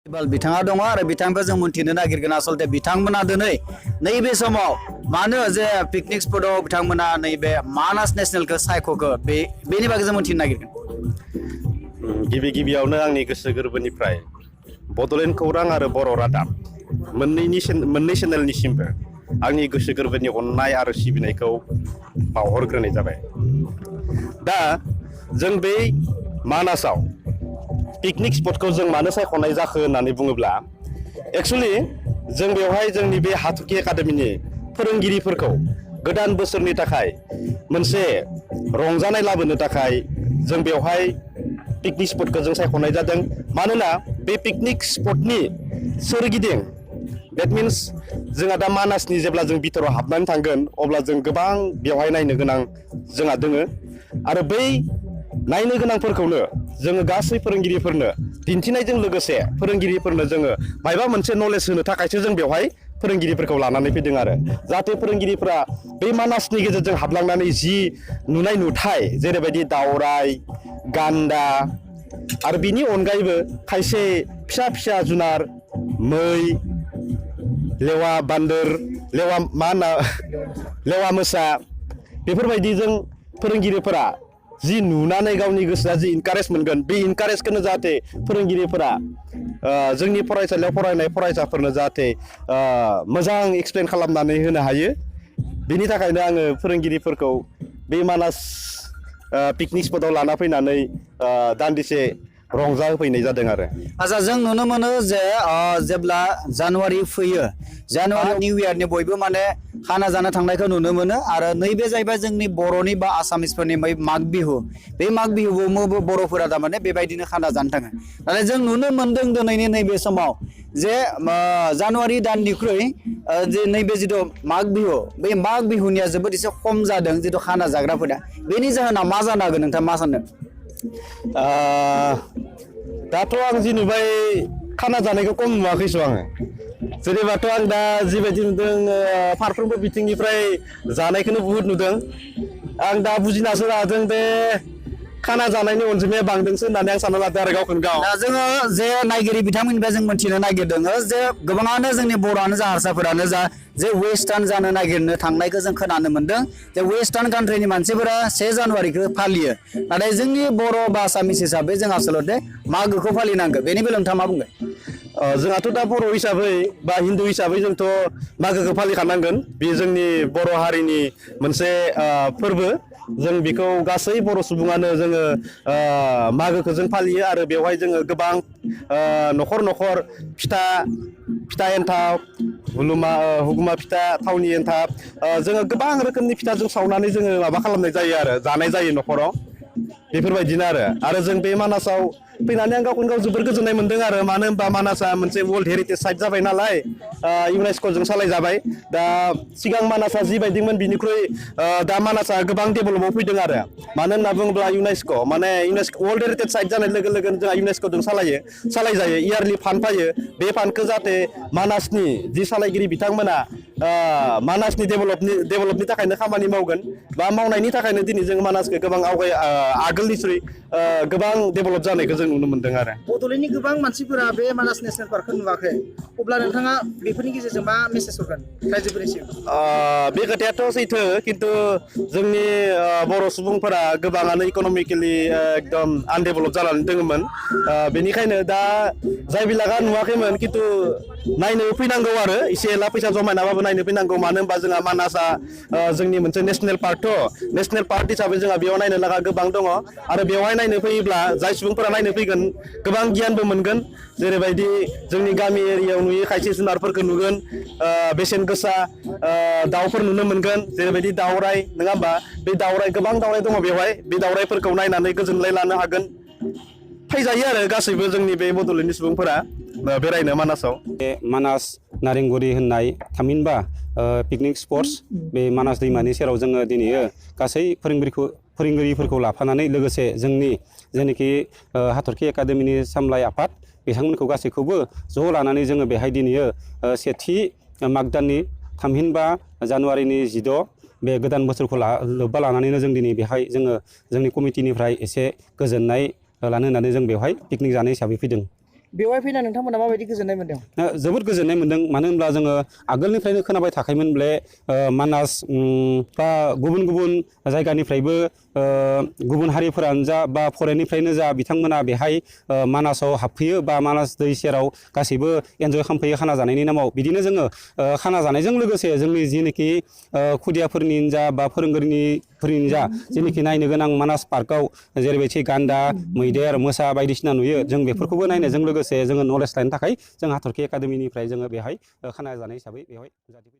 बिथाङा दङ आरो बिथांखौ जों मोनथिनो नागिरगोन आसलते बिथांमोना दिनै नैबे समाव मानो जे पिकनिक स्पटआव बिथांमोना नैबे मानास नेशनेलखौ सायख'खो बेनि बागै जों मोनथिनो नागिरगोन। गिबियावनो आंनि गोसो गोरबोनिफ्राय बड'लेण्ड खौरां आरो बर' रादाब मोननै चेनेलनिसिमबो आंनि गोसो गोरबोनि अननाय आरो सिबिनायखौ बावहरग्रोनाय जाबाय। दा जों बे मानासाव पिकनिक स्पटखौ जों मानो सायख'नाय जाखो होननानै बुङोब्ला एक्चुअली जों बेवहाय जोंनि बे हाथरखि एकाडेमिनि फोरोंगिरिफोरखौ गोदान बोसोरनि थाखाय मोनसे रंजानाय लाबोनो थाखाय जों बेवहाय पिकनिक स्पटखौ जों सायख'नाय जादों। मानोना बे पिकनिक स्पटनि सोरगिदिं देट मिन्स जोंहा दा मानासनि जेब्ला जों बिथोराव हाबनानै थांगोन अब्ला जों गोबां बेवहाय नायनो गोनां जोंहा दोङो आरो बै नायनो गोनांफोरखौनो जोङो गासै फोरोंगिरिफोरनो दिन्थिनायजों लोगोसे फोरोंगिरिफोरनो जोङो मायबा मोनसे नलेज होनो थाखायसो जों बेवहाय फोरोंगिरिफोरखौ लानानै फैदों आरो जाहाथे फोरोंगिरिफोरा बै मानासनि गेजेरजों हाबलांनानै जि नुनाय नुथाय जेरैबायदि दावराय गान्दा आरो बिनि अनगायैबो खायसे फिसा फिसा जुनार मै लेवा बान्दोर लेवा मोसा बेफोरबायदिजों फोरोंगिरिफोरा जि नुनानै गावनि गोसोआ जि इनकारेज मोनगोन बे इनकारेजखौनो जाहाथे फोरोंगिरिफोरा जोंनि फरायसालियाव फरायनाय फरायसाफोरनो जाहाथे मोजां एक्सप्लेन खालामनानै होनो हायो। बेनि थाखायनो आङो फोरोंगिरिफोरखौ बे मानास पिकनिक स्पटआव लाना फैनानै दान्दिसे रंजा होफैनाय जादों आरो। आच्छा जों नुनो मोनो जे जेब्ला जानुवारि फैयो जानुवारि निउ इयारनि बयबो माने खाना जानो थांनायखौ नुनो मोनो आरो नैबे जाहैबाय जोंनि बर'नि बा आसामिसफोरनि माग बिहु बे माग बिहुआवबो बर'फोरा थारमाने बेबायदिनो खाना जानो थाङो। नाथाय जों नुनो मोनदों दिनैनि नैबे समाव जे जानुवारि दाननिख्रुइ जे नैबे जिथु माग बिहु बे माग बिहुनिया जोबोद एसे खम जादों जिथु खाना जाग्राफोरा बेनि जाहोना मा जानो हागोन नोंथाङा मा सानो? दाथ' आं जि नुबाय खाना जानायखौ खम नुवाखैसो आङो जेनेबाथ' आं दा जिबायदि नुदों फारफ्रोमबो बिथिंनिफ्राय जानायखौनो बुहुद नुदों। आं दा बुजिनासो लादों बे खाना जानायनि अनजिमाया बांदोंसो होननानै आं सानना लादों आरो गावखौनो गाव। दा जोङो जे नायगिरि बिथांमोननिफ्राय जों मोनथिनो नागिरदों जे गोबाङानो जोंनि बर'आनो जा हारसाफोरानो जा जे वेस्टार्न जानो नागिरनो थांनायखौ जों खोनानो मोनदों जे वेस्टार्न कान्ट्रिनि मानसिफोरा 1 जानुवारिखौ फालियो नाथाय जोंनि बर' बा आसामिस हिसाबै जों आसलते मागोखौ फालिनांगौ बेनि बेलायाव नोंथाङा मा बुंगोन? जोंहाथ' दा बर' हिसाबै बा हिन्दु हिसाबै जोंथ' मागोखौ फालिखानांगोन बेयो जोंनि बर' हारिनि मोनसे फोरबो जों बेखौ गासै बर' सुबुङानो जोङो मागोखौ जों फालियो आरो बेवहाय जोङो गोबां न'खर न'खर फिथा एन्थाब हुगुमा फिथा थावनि एन्थाब जोङो गोबां रोखोमनि फिथा जों सावनानै जोङो माबा खालामनाय जायो आरो जानाय जायो न'खराव बेफोरबायदिनो आरो जों बे मानासाव फैनानै आं गावखौनो गाव जोबोर गोजोननाय मोनदों आरो मानो होनबा मानासआ मोनसे वर्ल्ड हेरिटेज साइट जाबाय नालाय इउनेस्क'जों सालायजाबाय। दा सिगां मानासआ जिबायदिमोन बिनिख्रुइ दा मानासआ गोबां डेभेलपआव फैदों आरो मानो होनना बुङोब्ला इउनेस्क' वर्ल्ड हेरिटेज साइट जानाय लोगो लोगोनो जोंहा इउनेस्क'जों सालायजायो इयारलि फान्ड फैयो बे फान्डखौ जाहाथे मानासनि जि सालायगिरि बिथांमोना मानासनि डेभेलपनि थाखायनो खामानि मावगोन बा मावनायनि थाखायनो दिनै जों मानासखौ गोबां आगोलनिख्रुइ गोबां डेभेलप जानायखौ जों नुनो मोनदों आरो। बड'लेण्डनि गोबां मानसिफोरा बे मानास नेसनेल पार्कखौ नुवाखै अब्ला नोंथाङा बेफोरनि गेजेरजों मा मेसेज हरगोन रायजोफोरनिसिम? बे खोथायाथ' सैथो खिन्थु जोंनि बर' सुबुंफोरा गोबाङानो इक'नमिकेलि एकदम आनडेभेलप जानानै दङमोन बेनिखायनो दा जाय बिलागा नुवाखैमोन खिन्थु नायनो फैनांगौ आरो एसे एला फैसा जमायनाबाबो नायनो फैनांगौ मानो होनबा जोंहा मानासआ जोंनि मोनसे नेसनेल पार्कथ' नेसनेल पार्क हिसाबै जोंहा बेयाव नायनो लागा गोबां दङ आरो बेवहाय नायनो फैयोब्ला जाय सुबुंफोरा नायनो फैगोन गोबां गियानबो मोनगोन जेरैबायदि जोंनि गामि एरियायाव नुयो खायसे जुनारफोरखौ नुगोन बेसेन गोसा दाउफोर नुनो मोनगोन जेरैबायदि दाउराय नङा होमबा बे गोबां दाउराय दङ बेवहाय बे दाउरायफोरखौ नायनानै गोजोनलाय लानो हागोन। फैजायो आरो गासैबो जोंनि बे बड'लेण्डनि सुबुंफोरा बेरायनो मानासाव। बे मानास नारेंगुरि होननाय थामहिनबा पिकनिक स्पट्स बे मानास दैमानि सेराव जोङो दिनै गासै फोरोंगिरिफोरखौ लाफानानै लोगोसे जोंनि जेनोखि हाथरखि एकाडेमिनि सामलाय आफाद बिथांमोनखौ गासैखौबो ज' लानानै जोङो बेहाय दिनै सेथि माग दाननि थामहिनबा जानुवारिनि 16 बे गोदान बोसोरखौ लोब्बा लानानैनो जों दिनै बेहाय जोंनि कमिटिनिफ्राय एसे गोजोननाय लानो होननानै जों बेवहाय पिकनिक जानाय हिसाबै फैदों। बेवहाय फैना नोंथांमोना माबायदि गोजोननाय मोन्दों? जोबोद गोजोननाय मोन्दों मानो होनब्ला जोङो आगोलनिफ्रायनो खोनाबाय थाखायोमोन बे मानास बा गुबुन गुबुन जायगानिफ्रायबो गुबुन हारिफोरानो जा बा फरेननिफ्रायनो जा बिथांमोना बेहाय मानासाव हाबफैयो बा मानास दै सेराव गासैबो एन्जय खालामफैयो खाना जानायनि नामाव बिदिनो जोङो खाना जानायजों लोगोसे जोंनि जिनोखि खुदियाफोरनि जा बा फोरोंगिरिफोरनि जा जेनोखि नायनो गोनां मानास पार्कआव जेरैबायदि गान्दा मैदेर मोसा बायदिसिना नुयो जों बेफोरखौबो नायनायजों लोगोसे जोङो नलेज लानो थाखाय जों हाथरखि एकाडेमिनिफ्राय जोङो बेहाय खाना जानाय हिसाबै बेवहाय